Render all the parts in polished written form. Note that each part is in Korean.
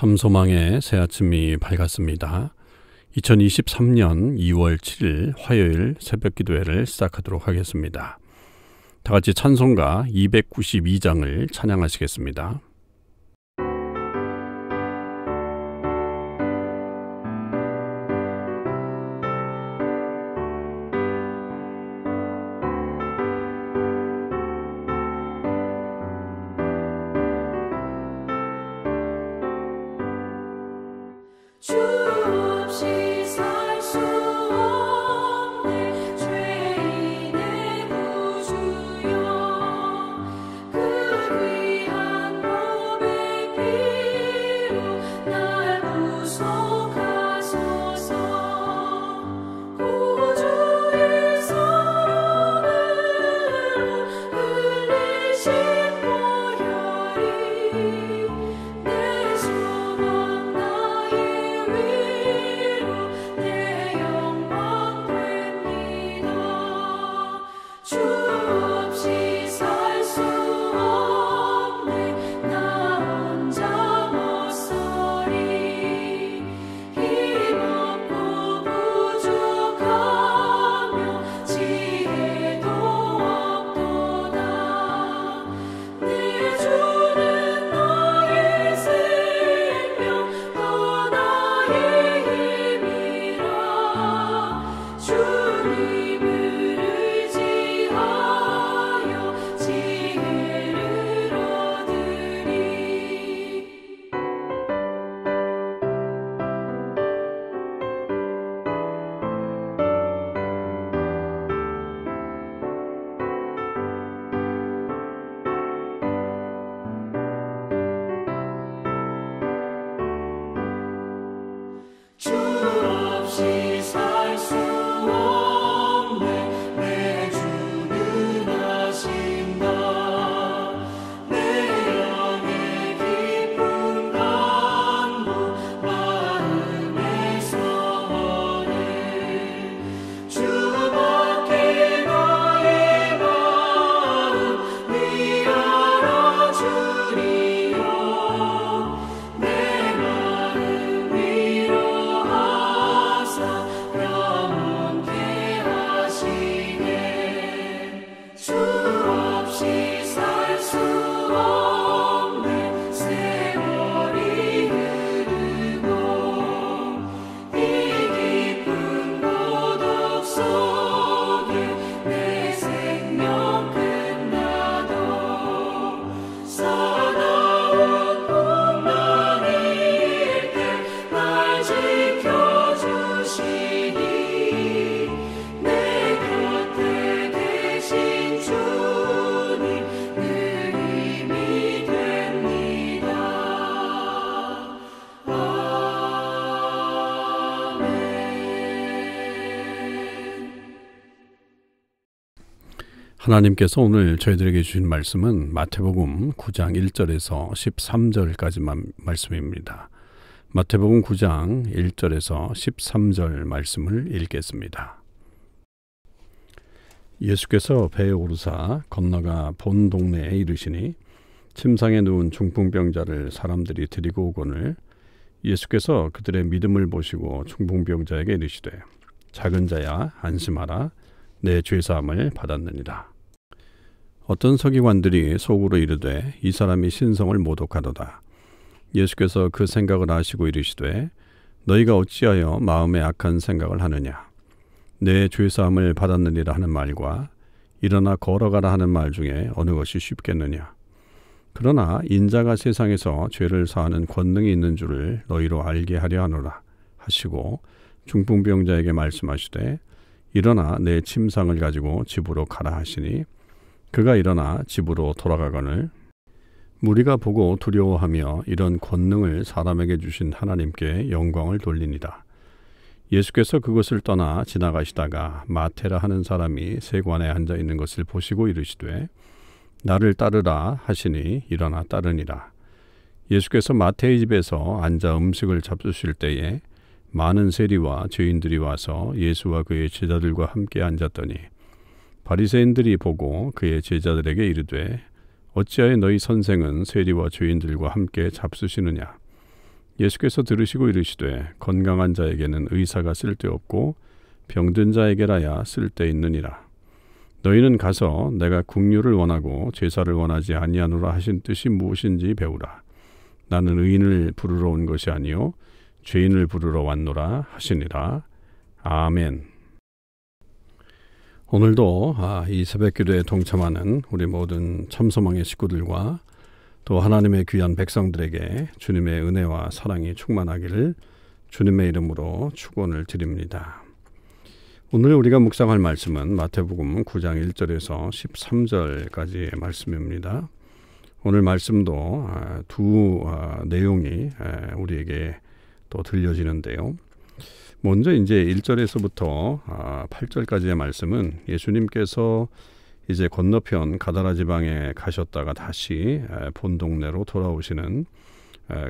참소망의 새 아침이 밝았습니다. 2023년 2월 7일 화요일 새벽 기도회를 시작하도록 하겠습니다. 다 같이 찬송가 292장을 찬양하시겠습니다. 주 없이 살 수 없네 죄인의 구주여 그 귀한 몸의 피로 날 구속하소서 구주의 사랑으로 흘리신 보혈이 내 소망 나의 내 영광 됩니다. 주 없이 살 수 없네 나 혼자 못 서리 힘없고 부족하며 지혜도 없도다 내 주는 나의 생명 또 나의 주님을 의지하여 지혜를 얻으리 주 없이 살 수 없네 내 주는 아신다 내 영의 깊은 간구 마음의 소원을 주밖에 나의 마음 위하여 주리요 내 마음 위로하사 영원케 하시네 주 없이 살 수 없네 세월이 흐르고 이 깊은 고독 속에 내 생명 끝나도 사나운 풍랑일 때 날 지켜주시니 내 곁에 계신 주님 늘 힘이 됩니다. 아멘. 하나님께서 오늘 저희들에게 주신 말씀은 마태복음 9장 1절에서 13절까지만 말씀입니다. 마태복음 9장 1절에서 13절 말씀을 읽겠습니다. 예수께서 배에 오르사 건너가 본 동네에 이르시니 침상에 누운 중풍병자를 사람들이 데리고 오거늘 예수께서 그들의 믿음을 보시고 중풍병자에게 이르시되 작은 자야 안심하라 내 죄사함을 받았느니라. 어떤 서기관들이 속으로 이르되 이 사람이 신성을 모독하도다. 예수께서 그 생각을 아시고 이르시되 너희가 어찌하여 마음에 악한 생각을 하느냐. 내 죄사함을 받았느니라 하는 말과 일어나 걸어가라 하는 말 중에 어느 것이 쉽겠느냐. 그러나 인자가 세상에서 죄를 사하는 권능이 있는 줄을 너희로 알게 하려 하노라 하시고 중풍병자에게 말씀하시되 일어나 내 침상을 가지고 집으로 가라 하시니 그가 일어나 집으로 돌아가거늘 무리가 보고 두려워하며 이런 권능을 사람에게 주신 하나님께 영광을 돌리니라. 예수께서 그것을 떠나 지나가시다가 마태라 하는 사람이 세관에 앉아 있는 것을 보시고 이르시되 나를 따르라 하시니 일어나 따르니라. 예수께서 마태의 집에서 앉아 음식을 잡수실 때에 많은 세리와 죄인들이 와서 예수와 그의 제자들과 함께 앉았더니 바리새인들이 보고 그의 제자들에게 이르되 어찌하여 너희 선생은 세리와 죄인들과 함께 잡수시느냐. 예수께서 들으시고 이르시되 건강한 자에게는 의사가 쓸데없고 병든 자에게라야 쓸데있느니라. 너희는 가서 내가 긍휼을 원하고 제사를 원하지 아니하노라 하신 뜻이 무엇인지 배우라. 나는 의인을 부르러 온 것이 아니요 죄인을 부르러 왔노라 하시니라. 아멘. 오늘도 이 새벽기도에 동참하는 우리 모든 참소망의 식구들과 또 하나님의 귀한 백성들에게 주님의 은혜와 사랑이 충만하기를 주님의 이름으로 축원을 드립니다. 오늘 우리가 묵상할 말씀은 마태복음 9장 1절에서 13절까지의 말씀입니다. 오늘 말씀도 두 내용이 우리에게 또 들려지는데요. 먼저 이제 1절에서부터 8절까지의 말씀은 예수님께서 이제 건너편 가다라 지방에 가셨다가 다시 본 동네로 돌아오시는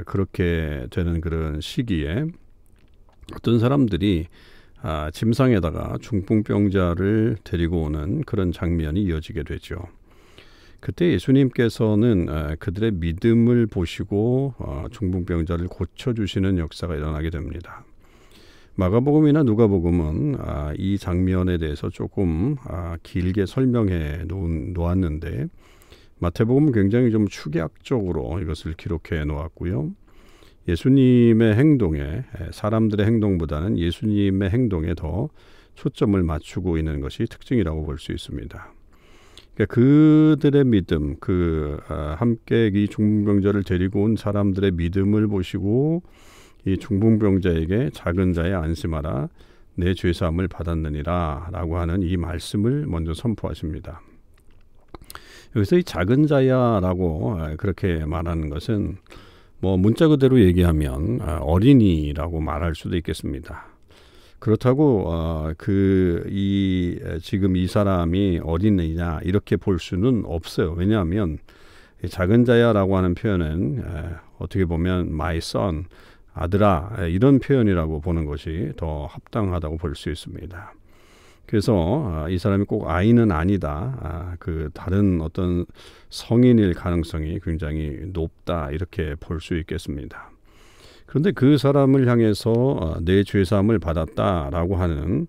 그렇게 되는 그런 시기에 어떤 사람들이 짐상에다가 중풍병자를 데리고 오는 그런 장면이 이어지게 되죠. 그때 예수님께서는 그들의 믿음을 보시고 중풍병자를 고쳐주시는 역사가 일어나게 됩니다. 마가복음이나 누가복음은 이 장면에 대해서 조금 길게 설명해 놓았는데 마태복음은 굉장히 좀 축약적으로 이것을 기록해 놓았고요. 예수님의 행동에 사람들의 행동보다는 예수님의 행동에 더 초점을 맞추고 있는 것이 특징이라고 볼 수 있습니다. 그러니까 그들의 믿음, 함께 이 중풍병자를 데리고 온 사람들의 믿음을 보시고 이 중풍병자에게 작은 자에 안심하라 내 죄사함을 받았느니라 라고 하는 이 말씀을 먼저 선포하십니다. 여기서 이 작은 자야 라고 그렇게 말하는 것은 문자 그대로 얘기하면 어린이라고 말할 수도 있겠습니다. 그렇다고 지금 이 사람이 어린이냐 이렇게 볼 수는 없어요. 왜냐하면 작은 자야라고 하는 표현은 어떻게 보면 my son, 아들아 이런 표현이라고 보는 것이 더 합당하다고 볼 수 있습니다. 그래서 이 사람이 꼭 아이는 아니다. 다른 어떤 성인일 가능성이 굉장히 높다 이렇게 볼 수 있겠습니다. 그런데 그 사람을 향해서 내 죄사함을 받았다라고 하는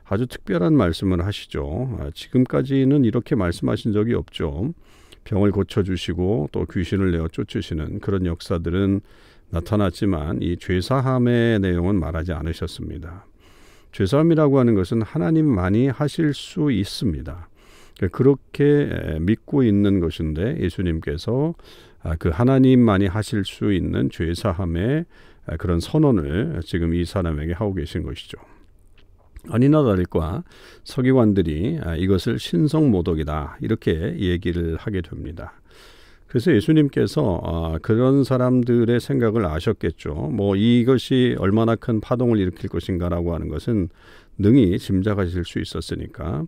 아주 특별한 말씀을 하시죠. 지금까지는 이렇게 말씀하신 적이 없죠. 병을 고쳐주시고 또 귀신을 내어 쫓으시는 그런 역사들은 나타났지만 이 죄사함의 내용은 말하지 않으셨습니다. 죄사함이라고 하는 것은 하나님만이 하실 수 있습니다. 그렇게 믿고 있는 것인데 예수님께서 그 하나님만이 하실 수 있는 죄사함의 그런 선언을 지금 이 사람에게 하고 계신 것이죠. 아니나 다를까 서기관들이 이것을 신성모독이다 이렇게 얘기를 하게 됩니다. 그래서 예수님께서 그런 사람들의 생각을 아셨겠죠. 이것이 얼마나 큰 파동을 일으킬 것인가라고 하는 것은 능히 짐작하실 수 있었으니까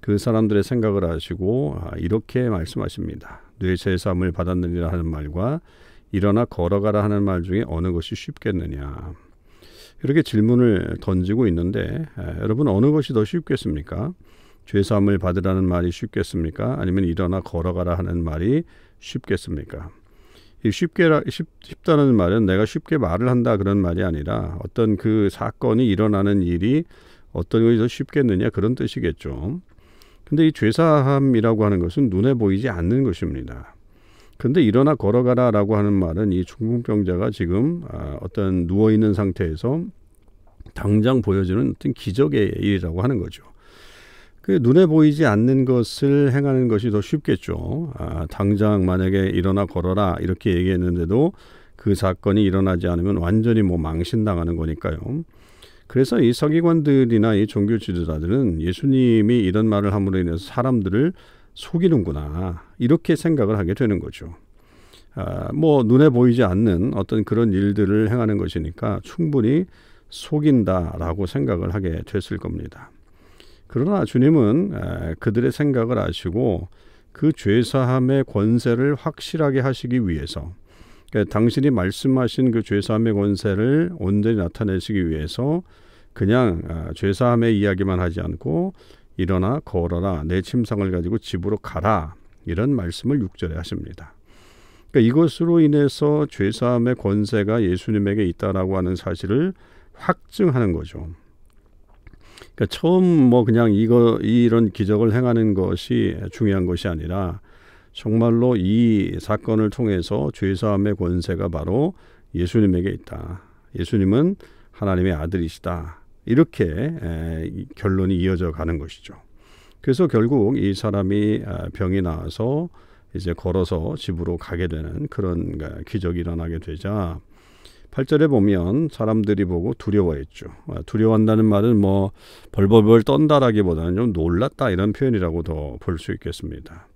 그 사람들의 생각을 아시고 이렇게 말씀하십니다. 뇌 제사함을 받았느니라 하는 말과 일어나 걸어가라 하는 말 중에 어느 것이 쉽겠느냐. 이렇게 질문을 던지고 있는데 여러분 어느 것이 더 쉽겠습니까? 죄사함을 받으라는 말이 쉽겠습니까? 아니면 일어나 걸어가라 하는 말이 쉽겠습니까? 쉽다는 말은 내가 쉽게 말을 한다 그런 말이 아니라 어떤 그 사건이 일어나는 일이 어떤 것이 더 쉽겠느냐 그런 뜻이겠죠. 근데 이 죄사함이라고 하는 것은 눈에 보이지 않는 것입니다. 그런데 일어나 걸어가라 라고 하는 말은 이 중풍병자가 지금 어떤 누워있는 상태에서 당장 보여지는 어떤 기적의 일이라고 하는 거죠. 그 눈에 보이지 않는 것을 행하는 것이 더 쉽겠죠. 당장 만약에 일어나 걸어라 이렇게 얘기했는데도 그 사건이 일어나지 않으면 완전히 망신당하는 거니까요. 그래서 이 서기관들이나 이 종교 지도자들은 예수님이 이런 말을 함으로 인해서 사람들을 속이는구나 이렇게 생각을 하게 되는 거죠. 눈에 보이지 않는 어떤 그런 일들을 행하는 것이니까 충분히 속인다라고 생각을 하게 됐을 겁니다. 그러나 주님은 그들의 생각을 아시고 그 죄사함의 권세를 확실하게 하시기 위해서 당신이 말씀하신 그 죄사함의 권세를 온전히 나타내시기 위해서 그냥 죄사함의 이야기만 하지 않고 일어나 걸어라 내 침상을 가지고 집으로 가라 이런 말씀을 6절에 하십니다. 그러니까 이것으로 인해서 죄사함의 권세가 예수님에게 있다라고 하는 사실을 확증하는 거죠. 그러니까 처음 뭐 그냥 이런 기적을 행하는 것이 중요한 것이 아니라 정말로 이 사건을 통해서 죄사함의 권세가 바로 예수님에게 있다. 예수님은 하나님의 아들이시다. 이렇게 결론이 이어져 가는 것이죠. 그래서 결국 이 사람이 병이 나와서 이제 걸어서 집으로 가게 되는 그런 기적이 일어나게 되자 8절에 보면 사람들이 보고 두려워했죠. 두려워한다는 말은 뭐 벌벌벌 떤다라기보다는 좀 놀랐다 이런 표현이라고 더 볼 수 있겠습니다.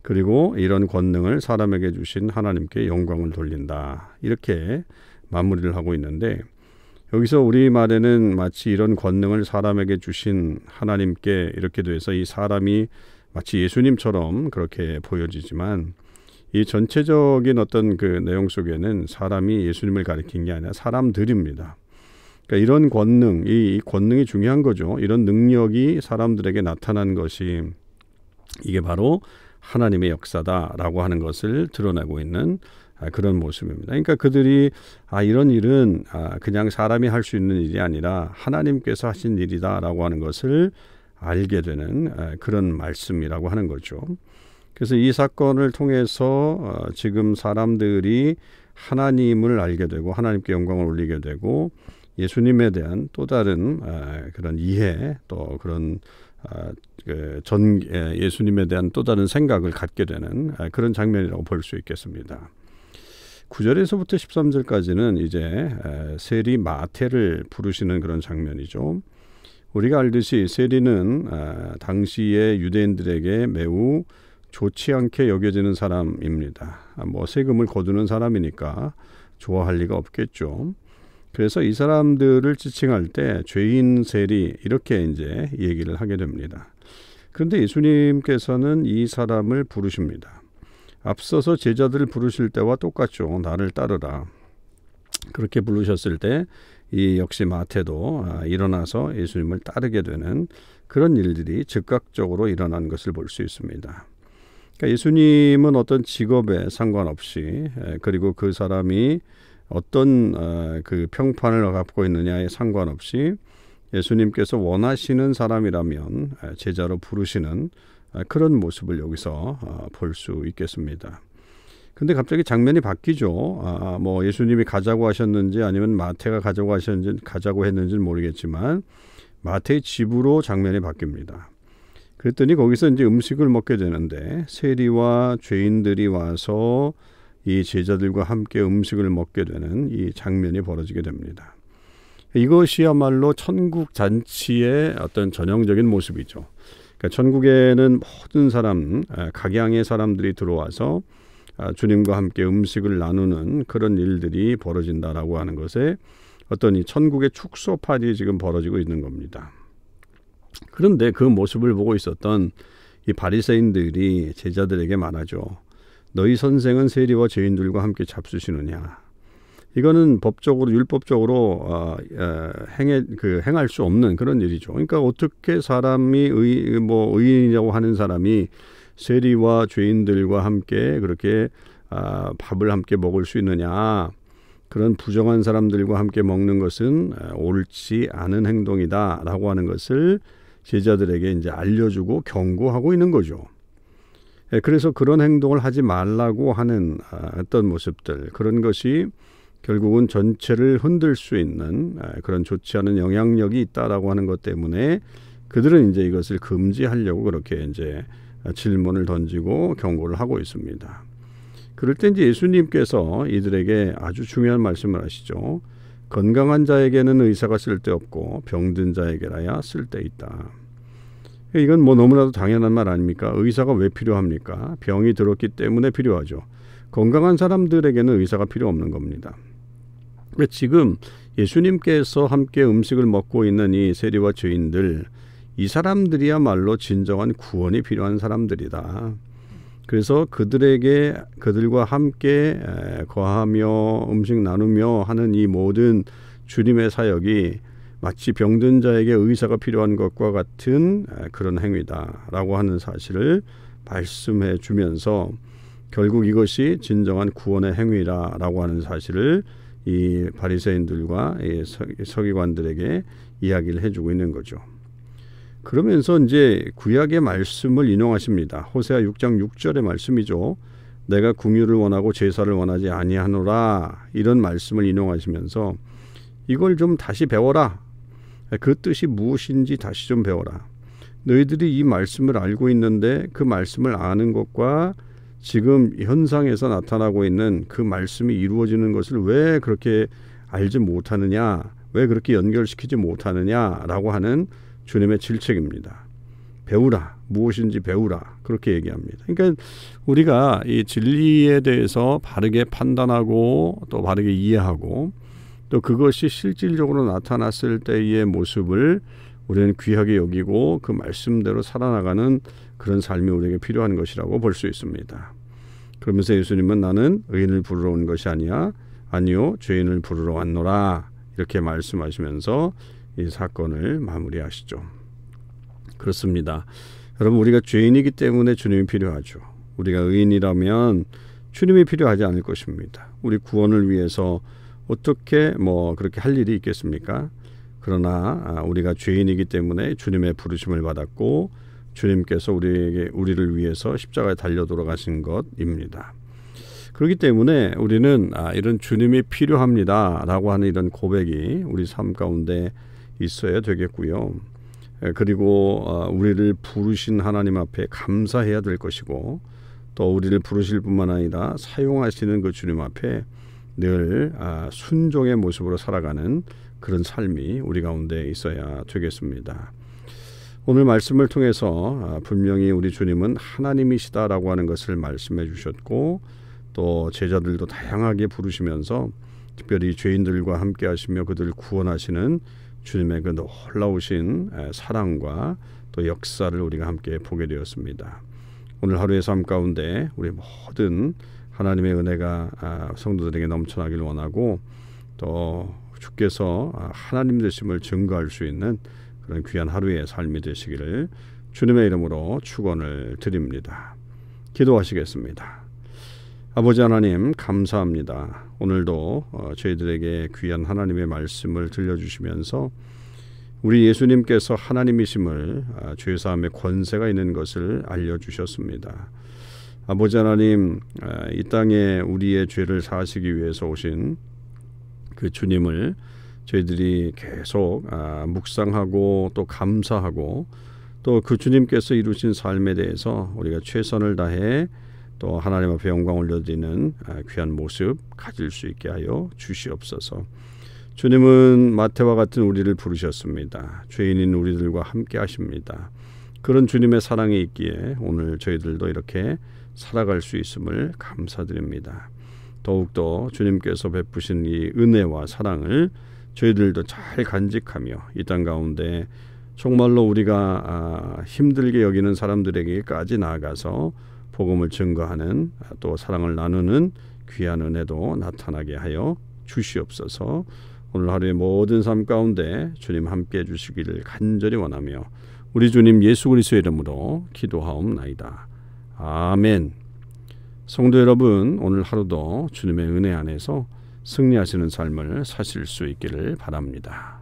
그리고 이런 권능을 사람에게 주신 하나님께 영광을 돌린다. 이렇게 마무리를 하고 있는데 여기서 우리말에는 마치 이런 권능을 사람에게 주신 하나님께 이렇게 돼서 이 사람이 마치 예수님처럼 그렇게 보여지지만 이 전체적인 어떤 그 내용 속에는 사람이 예수님을 가리킨 게 아니라 사람들입니다. 그러니까 이런 권능, 이 권능이 중요한 거죠. 이런 능력이 사람들에게 나타난 것이 이게 바로 하나님의 역사다라고 하는 것을 드러내고 있는 그런 모습입니다. 그러니까 그들이 이런 일은 그냥 사람이 할 수 있는 일이 아니라 하나님께서 하신 일이다라고 하는 것을 알게 되는 그런 말씀이라고 하는 거죠. 그래서 이 사건을 통해서 지금 사람들이 하나님을 알게 되고 하나님께 영광을 올리게 되고 예수님에 대한 또 다른 그런 이해 또 그런 예수님에 대한 또 다른 생각을 갖게 되는 그런 장면이라고 볼 수 있겠습니다. 9절에서부터 13절까지는 이제 세리 마태를 부르시는 그런 장면이죠. 우리가 알듯이 세리는 당시의 유대인들에게 매우 좋지 않게 여겨지는 사람입니다. 뭐 세금을 거두는 사람이니까 좋아할 리가 없겠죠. 그래서 이 사람들을 지칭할 때 죄인 세리 이렇게 이제 얘기를 하게 됩니다. 그런데 예수님께서는 이 사람을 부르십니다. 앞서서 제자들을 부르실 때와 똑같죠. 나를 따르라. 그렇게 부르셨을 때 이 역시 마태도 일어나서 예수님을 따르게 되는 그런 일들이 즉각적으로 일어난 것을 볼 수 있습니다. 그러니까 예수님은 어떤 직업에 상관없이 그리고 그 사람이 어떤 그 평판을 갖고 있느냐에 상관없이 예수님께서 원하시는 사람이라면 제자로 부르시는 그런 모습을 여기서 볼 수 있겠습니다. 근데 갑자기 장면이 바뀌죠. 뭐 예수님이 가자고 하셨는지 아니면 마태가 가자고 했는지는 모르겠지만 마태의 집으로 장면이 바뀝니다. 그랬더니 거기서 이제 음식을 먹게 되는데 세리와 죄인들이 와서 이 제자들과 함께 음식을 먹게 되는 이 장면이 벌어지게 됩니다. 이것이야말로 천국 잔치의 어떤 전형적인 모습이죠. 그러니까 천국에는 모든 사람, 각양의 사람들이 들어와서 주님과 함께 음식을 나누는 그런 일들이 벌어진다라고 하는 것에 어떤 이 천국의 축소판이 지금 벌어지고 있는 겁니다. 그런데 그 모습을 보고 있었던 이 바리새인들이 제자들에게 말하죠. 너희 선생은 세리와 죄인들과 함께 잡수시느냐. 이거는 법적으로 율법적으로 행할 수 없는 그런 일이죠. 그러니까 어떻게 사람이 의인이라고 하는 사람이 세리와 죄인들과 함께 그렇게 밥을 함께 먹을 수 있느냐. 그런 부정한 사람들과 함께 먹는 것은 옳지 않은 행동이다라고 하는 것을 제자들에게 이제 알려주고 경고하고 있는 거죠. 그래서 그런 행동을 하지 말라고 하는 어떤 모습들, 그런 것이 결국은 전체를 흔들 수 있는 그런 좋지 않은 영향력이 있다라고 하는 것 때문에 그들은 이제 이것을 금지하려고 그렇게 이제 질문을 던지고 경고를 하고 있습니다. 그럴 때 이제 예수님께서 이들에게 아주 중요한 말씀을 하시죠. 건강한 자에게는 의사가 쓸데없고 병든 자에게라야 쓸데있다. 이건 뭐 너무나도 당연한 말 아닙니까? 의사가 왜 필요합니까? 병이 들었기 때문에 필요하죠. 건강한 사람들에게는 의사가 필요 없는 겁니다. 지금 예수님께서 함께 음식을 먹고 있는 이 세리와 죄인들, 이 사람들이야말로 진정한 구원이 필요한 사람들이다. 그래서 그들과 함께 거하며 음식 나누며 하는 이 모든 주님의 사역이 마치 병든 자에게 의사가 필요한 것과 같은 그런 행위다라고 하는 사실을 말씀해 주면서 결국 이것이 진정한 구원의 행위라라고 하는 사실을 이 바리새인들과 이 서기관들에게 이야기를 해주고 있는 거죠. 그러면서 이제 구약의 말씀을 인용하십니다. 호세아 6장 6절의 말씀이죠. 내가 궁유를 원하고 제사를 원하지 아니하노라, 이런 말씀을 인용하시면서 이걸 좀 다시 배워라. 그 뜻이 무엇인지 다시 좀 배워라. 너희들이 이 말씀을 알고 있는데 그 말씀을 아는 것과 지금 현상에서 나타나고 있는 그 말씀이 이루어지는 것을 왜 그렇게 알지 못하느냐, 왜 그렇게 연결시키지 못하느냐라고 하는 주님의 질책입니다. 배우라, 무엇인지 배우라, 그렇게 얘기합니다. 그러니까 우리가 이 진리에 대해서 바르게 판단하고 또 바르게 이해하고 또 그것이 실질적으로 나타났을 때의 모습을 우리는 귀하게 여기고 그 말씀대로 살아나가는 그런 삶이 우리에게 필요한 것이라고 볼 수 있습니다. 그러면서 예수님은 나는 의인을 부르러 온 것이 아니요 죄인을 부르러 왔노라, 이렇게 말씀하시면서 이 사건을 마무리하시죠. 그렇습니다. 여러분, 우리가 죄인이기 때문에 주님이 필요하죠. 우리가 의인이라면 주님이 필요하지 않을 것입니다. 우리 구원을 위해서 어떻게 그렇게 할 일이 있겠습니까? 그러나 우리가 죄인이기 때문에 주님의 부르심을 받았고 주님께서 우리를 위해서 십자가에 달려 돌아가신 것입니다. 그렇기 때문에 우리는 이런 주님이 필요합니다라고 하는 이런 고백이 우리 삶 가운데 있어야 되겠고요. 그리고 우리를 부르신 하나님 앞에 감사해야 될 것이고 또 우리를 부르실 뿐만 아니라 사용하시는 그 주님 앞에 늘 순종의 모습으로 살아가는 그런 삶이 우리 가운데 있어야 되겠습니다. 오늘 말씀을 통해서 분명히 우리 주님은 하나님이시다라고 하는 것을 말씀해 주셨고 또 제자들도 다양하게 부르시면서 특별히 죄인들과 함께 하시며 그들을 구원하시는 주님의 그 놀라우신 사랑과 또 역사를 우리가 함께 보게 되었습니다. 오늘 하루의 삶 가운데 우리 모든 하나님의 은혜가 성도들에게 넘쳐나길 원하고 또 주께서 하나님 되심을 증거할 수 있는 그런 귀한 하루의 삶이 되시기를 주님의 이름으로 축원을 드립니다. 기도하시겠습니다. 아버지 하나님, 감사합니다. 오늘도 저희들에게 귀한 하나님의 말씀을 들려주시면서 우리 예수님께서 하나님이심을 죄사함의 권세가 있는 것을 알려주셨습니다. 아버지 하나님, 이 땅에 우리의 죄를 사하시기 위해서 오신 그 주님을 저희들이 계속 묵상하고 또 감사하고 또 그 주님께서 이루신 삶에 대해서 우리가 최선을 다해 또 하나님 앞에 영광 올려드리는 귀한 모습 가질 수 있게 하여 주시옵소서. 주님은 마태와 같은 우리를 부르셨습니다. 죄인인 우리들과 함께 하십니다. 그런 주님의 사랑이 있기에 오늘 저희들도 이렇게 살아갈 수 있음을 감사드립니다. 더욱더 주님께서 베푸신 이 은혜와 사랑을 저희들도 잘 간직하며 이 땅 가운데 정말로 우리가 힘들게 여기는 사람들에게까지 나아가서 복음을 증거하는 또 사랑을 나누는 귀한 은혜도 나타나게 하여 주시옵소서. 오늘 하루의 모든 삶 가운데 주님 함께해 주시기를 간절히 원하며 우리 주님 예수 그리스도의 이름으로 기도하옵나이다. 아멘. 성도 여러분, 오늘 하루도 주님의 은혜 안에서 승리하시는 삶을 사실 수 있기를 바랍니다.